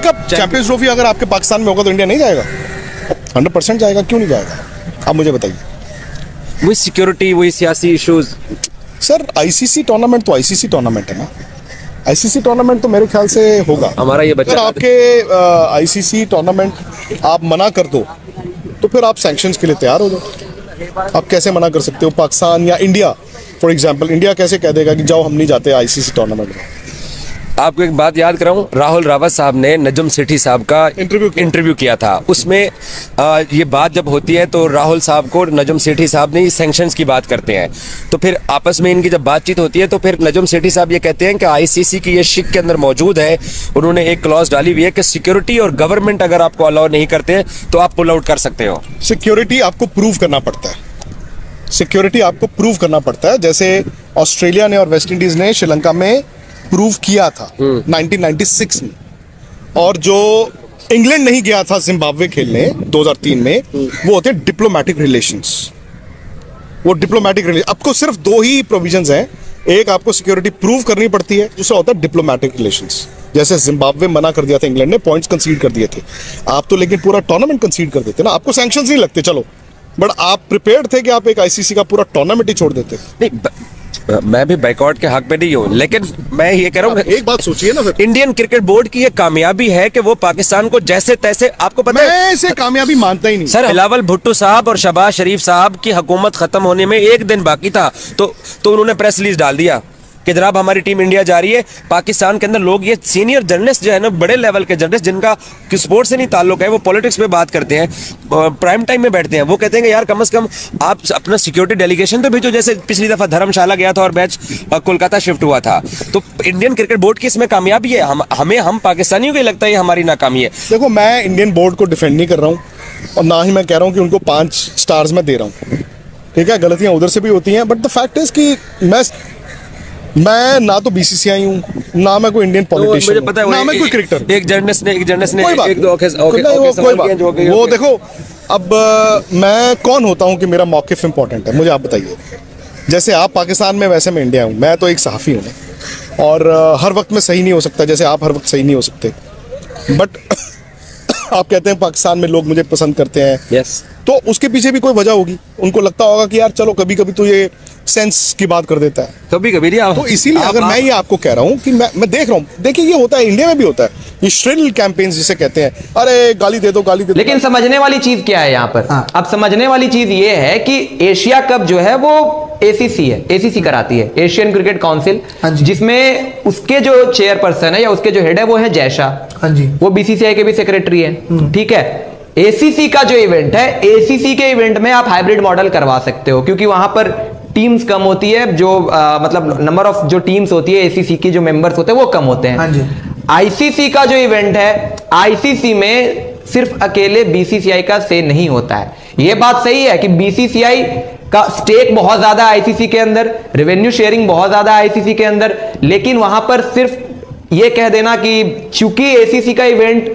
Cup champions trophy अगर आपके पाकिस्तान में होगा तो इंडिया नहीं जाएगा? 100% जाएगा, क्यों नहीं जाएगा? आप मुझे बताइए। वही सिक्योरिटी, वही सियासी इश्यूज। सर आईसीसी टूर्नामेंट तो आईसीसी टूर्नामेंट है ना, आईसीसी टूर्नामेंट तो मेरे ख्याल से होगा। हमारा ये बच्चा, अगर आपके आईसीसी टूर्नामेंट आप मना कर दो तो फिर आप सैंक्शंस के लिए तैयार हो जाओ। आप कैसे मना कर सकते हो? पाकिस्तान या इंडिया, फॉर एग्जांपल इंडिया कैसे कह देगा कि जाओ हम नहीं जाते आईसीसी टूर्नामेंट में? आपको एक बात याद कराऊं, राहुल रावत साहब ने नजम सेठी साहब का इंटरव्यू किया था। उसमें ये बात जब होती है तो राहुल साहब को नजम सेठी साहब ने सैंक्शंस की बात करते हैं, तो फिर आपस में इनकी जब बातचीत होती है तो फिर नजम सेठी साहब ये कहते हैं कि आईसीसी की ये शिक के अंदर मौजूद है, उन्होंने एक क्लॉज डाली हुई है कि सिक्योरिटी और गवर्नमेंट अगर आपको अलाउ नहीं करते तो आप पुल आउट कर सकते हो। सिक्योरिटी आपको प्रूव करना पड़ता है, सिक्योरिटी आपको प्रूव करना पड़ता है। जैसे ऑस्ट्रेलिया ने और वेस्ट इंडीज ने श्रीलंका में प्रूव किया था 1996 में, और जो इंग्लैंड नहीं गया था जिम्बाब्वे खेलने 2003 में, वो होते हैं डिप्लोमेटिक रिलेशंस। वो डिप्लोमेटिक रिलेशन, आपको सिर्फ दो ही प्रोविजंस हैं, एक आपको सिक्योरिटी प्रूव करनी पड़ती है, दूसरा होता है डिप्लोमेटिक रिलेशंस। जैसे जिम्बाब्वे मना कर दिया था इंग्लैंड ने, पॉइंट्स कंसीड कर दिए थे, आप तो लेकिन पूरा टूर्नामेंट कंसीड कर देते ना, आपको सैंक्शंस नहीं लगते चलो, बट आप प्रिपेयर्ड थे कि आप एक आईसीसी का पूरा टूर्नामेंट ही छोड़ देते? नहीं, मैं भी बाइकआउट के हक पे नहीं हूँ, लेकिन मैं ये कह रहा हूँ, एक बात सोचिए ना, फिर इंडियन क्रिकेट बोर्ड की ये कामयाबी है कि वो पाकिस्तान को जैसे तैसे, आपको पता है, मैं इसे कामयाबी मानता ही नहीं सर। बिलावल भुट्टो साहब और शहबाज शरीफ साहब की हुकूमत खत्म होने में एक दिन बाकी था तो उन्होंने प्रेस रिलीज डाल दिया कि जनाब हमारी टीम इंडिया जा रही है। पाकिस्तान के अंदर लोग, ये सीनियर जर्नलिस्ट जो है ना, बड़े लेवल के जर्नलिस्ट जिनका स्पोर्ट्स से नहीं ताल्लुक है, वो पॉलिटिक्स पे बात करते हैं, प्राइम टाइम में बैठते हैं, वो कहते हैं कि यार कम से कम आप अपना सिक्योरिटी डेलीगेशन तो भेजो। जैसे पिछली दफा धर्मशाला गया था और मैच कोलकाता शिफ्ट हुआ था, तो इंडियन क्रिकेट बोर्ड की इसमें कामयाबी है। हम पाकिस्तानियों को लगता है ये हमारी नाकामी है। देखो, मैं इंडियन बोर्ड को डिफेंड नहीं कर रहा हूँ और ना ही मैं कह रहा हूँ कि उनको 5 स्टार्स में दे रहा हूँ, ठीक है, गलतियां उधर से भी होती हैं, बट द फैक्ट इज कि मैं ना तो बीसीसीआई हूँ, ना मैं कोई इंडियन पॉलिटिशियन हूँ, ना मैं कोई क्रिकेटर। एक जर्नलिस्ट ने वो देखो, अब मैं कौन होता हूँ कि मेरा मौक़िफ़ इंपॉर्टेंट है? मुझे आप बताइए। जैसे आप पाकिस्तान में, वैसे मैं इंडिया हूँ। मैं तो एक सहाफ़ी हूँ और हर वक्त में सही नहीं हो सकता, जैसे आप हर वक्त सही नहीं हो सकते, बट आप कहते हैं पाकिस्तान में लोग मुझे पसंद करते हैं। यस। तो उसके पीछे भी कोई वजह होगी, उनको लगता होगा कि यार चलो कभी कभी तो ये सेंस की बात कर देता है, कभी कभी नहीं। तो इसीलिए अगर मैं ये आपको कह रहा हूँ कि मैं देख रहा हूँ, देखिए ये होता है, इंडिया में भी होता है, ये श्रिल कैंपेन्स जिसे कहते हैं, अरे गाली दे दो, गाली दे दो। लेकिन समझने वाली चीज क्या है यहाँ पर? अब समझने वाली चीज ये है कि एशिया कप जो है वो एसीसी है, एसीसी कराती है, एशियन क्रिकेट काउंसिल, जिसमें उसके जो चेयरपर्सन है या उसके जो हेड है वो है जयशा, वो बीसीसीआई के भी सेक्रेटरी है, ठीक है। एसीसी का जो इवेंट है, एसीसी के इवेंट में आप हाइब्रिड मॉडल करवा सकते हो, क्योंकि वहां पर टीम्स कम होती है, जो मतलब नंबर ऑफ जो टीम्स होती है एसीसी की, जो मेंबर्स होते हैं वो कम होते हैं। आईसीसी का जो इवेंट है, आईसीसी में सिर्फ अकेले बीसीसीआई का से नहीं होता है। यह बात सही है कि बीसीसीआई का स्टेक बहुत ज्यादा आईसीसी के अंदर, रेवेन्यू शेयरिंग बहुत ज्यादा आईसीसी के अंदर, लेकिन वहां पर सिर्फ यह कह देना कि चूंकि एसीसी का इवेंट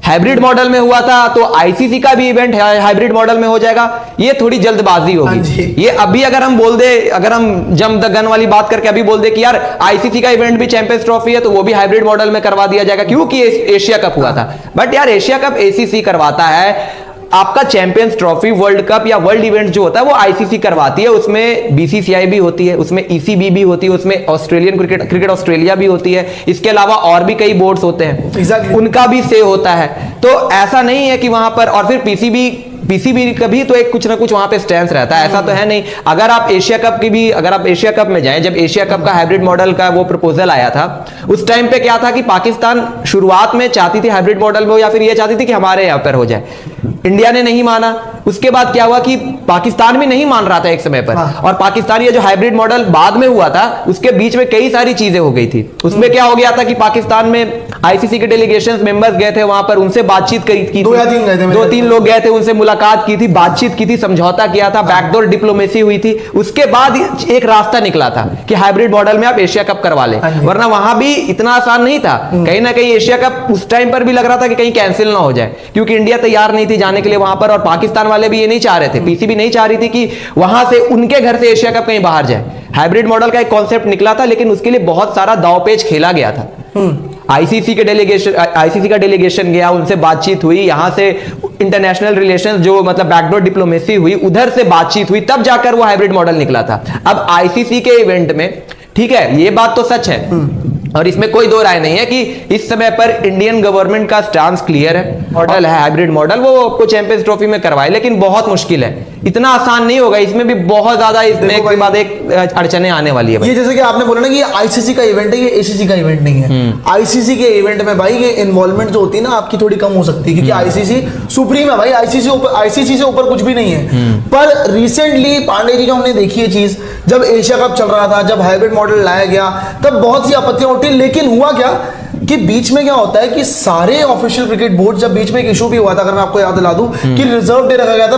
हाइब्रिड मॉडल में हुआ था तो आईसीसी का भी इवेंट हाइब्रिड मॉडल में हो जाएगा, ये थोड़ी जल्दबाजी होगी। ये अभी अगर हम बोल दे, अगर हम जंप द गन वाली बात करके अभी बोल दे कि यार आईसीसी का इवेंट भी चैंपियंस ट्रॉफी है तो वो भी हाइब्रिड मॉडल में करवा दिया जाएगा क्योंकि एशिया कप हुआ था, बट यार एशिया कप एसीसी करवाता है, आपका चैंपियंस ट्रॉफी, वर्ल्ड कप या वर्ल्ड इवेंट जो होता है वो आईसीसी करवाती है, उसमें बीसीसीआई भी होती है, उसमें ईसीबी भी होती है, उसमें ऑस्ट्रेलियन क्रिकेट ऑस्ट्रेलिया भी होती है, इसके अलावा और भी कई बोर्ड्स होते हैं, उनका भी से होता है। तो ऐसा नहीं है कि वहां पर, और फिर पीसीबी का भी तो एक कुछ ना कुछ वहां पे स्टैंड रहता है, ऐसा तो है नहीं। अगर आप एशिया कप की भी, अगर आप एशिया कप में जाएं, जब एशिया कप का हाइब्रिड मॉडल का वो प्रपोजल आया था, उस टाइम पे क्या था कि पाकिस्तान शुरुआत में चाहती थी हाइब्रिड मॉडल में हो, या फिर ये चाहती थी कि हमारे यहां पर हो जाए, इंडिया ने नहीं माना। उसके बाद क्या हुआ कि पाकिस्तान भी नहीं मान रहा था एक समय पर, और पाकिस्तान ये जो हाइब्रिड मॉडल बाद में हुआ था उसके बीच में कई सारी चीजें हो गई थी। उसमें क्या हो गया था कि पाकिस्तान में आईसीसी के डेलीगेशन मेंबर्स गए थे वहां पर, उनसे बातचीत की थी, 2-3 लोग गए थे, उनसे मुलाकात की थी, बातचीत की थी, समझौता किया था, बैकडोर डिप्लोमेसी हुई थी। उसके बाद एक रास्ता निकला था कि हाइब्रिड मॉडल में आप एशिया कप करवा लें, वरना वहां भी इतना आसान नहीं था। कहीं ना कहीं एशिया कप उस टाइम पर भी लग रहा था कि कहीं कैंसिल ना हो जाए, क्योंकि इंडिया तैयार नहीं थी जाने के लिए वहां पर, और पाकिस्तान वाले भी ये नहीं चाह रहे थे, पीसीबी नहीं चाह रही थी कि वहां से उनके घर से एशिया कप कहीं बाहर जाए। हाइब्रिड मॉडल का एक कॉन्सेप्ट निकला था, लेकिन उसके लिए बहुत सारा दांवपेच खेला गया था। आईसीसी का डेलीगेशन गया, उनसे बातचीत हुई, यहां से इंटरनेशनल रिलेशंस जो मतलब बैकडोर डिप्लोमेसी हुई, उधर से बातचीत हुई, तब जाकर वो हाइब्रिड मॉडल निकला था। अब आईसीसी के इवेंट में, ठीक है, ये बात तो सच है और इसमें कोई दो राय नहीं है कि इस समय पर इंडियन गवर्नमेंट का स्टांस क्लियर है, मॉडल है हाइब्रिड मॉडल, वो आपको चैंपियंस ट्रॉफी में करवाए, लेकिन बहुत मुश्किल है, इतना आसान नहीं होगा, इसमें भी बहुत ज्यादा इसमें एक के बाद एक अड़चने आने वाली है। ये जैसे कि आपने बोला ना कि ये आईसीसी का इवेंट है, ये एसीसी का इवेंट नहीं है। आईसीसी के इवेंट में भाई ये इन्वॉल्वमेंट जो होती है ना आपकी थोड़ी कम हो सकती है, क्योंकि आईसीसी सुप्रीम है भाई, आईसीसी से ऊपर कुछ भी नहीं है। पर रिसेंटली पांडे जी जो हमने देखी है चीज, जब एशिया कप चल रहा था, जब हाइब्रिड मॉडल लाया गया, तब बहुत सी आपत्तियां उठी, लेकिन हुआ क्या कि बीच में क्या होता है कि सारे ऑफिशियल क्रिकेट बोर्ड, जब बीच में एक इशू भी हुआ था, अगर मैं आपको याद दिला दूं कि रिजर्व डे रखा गया था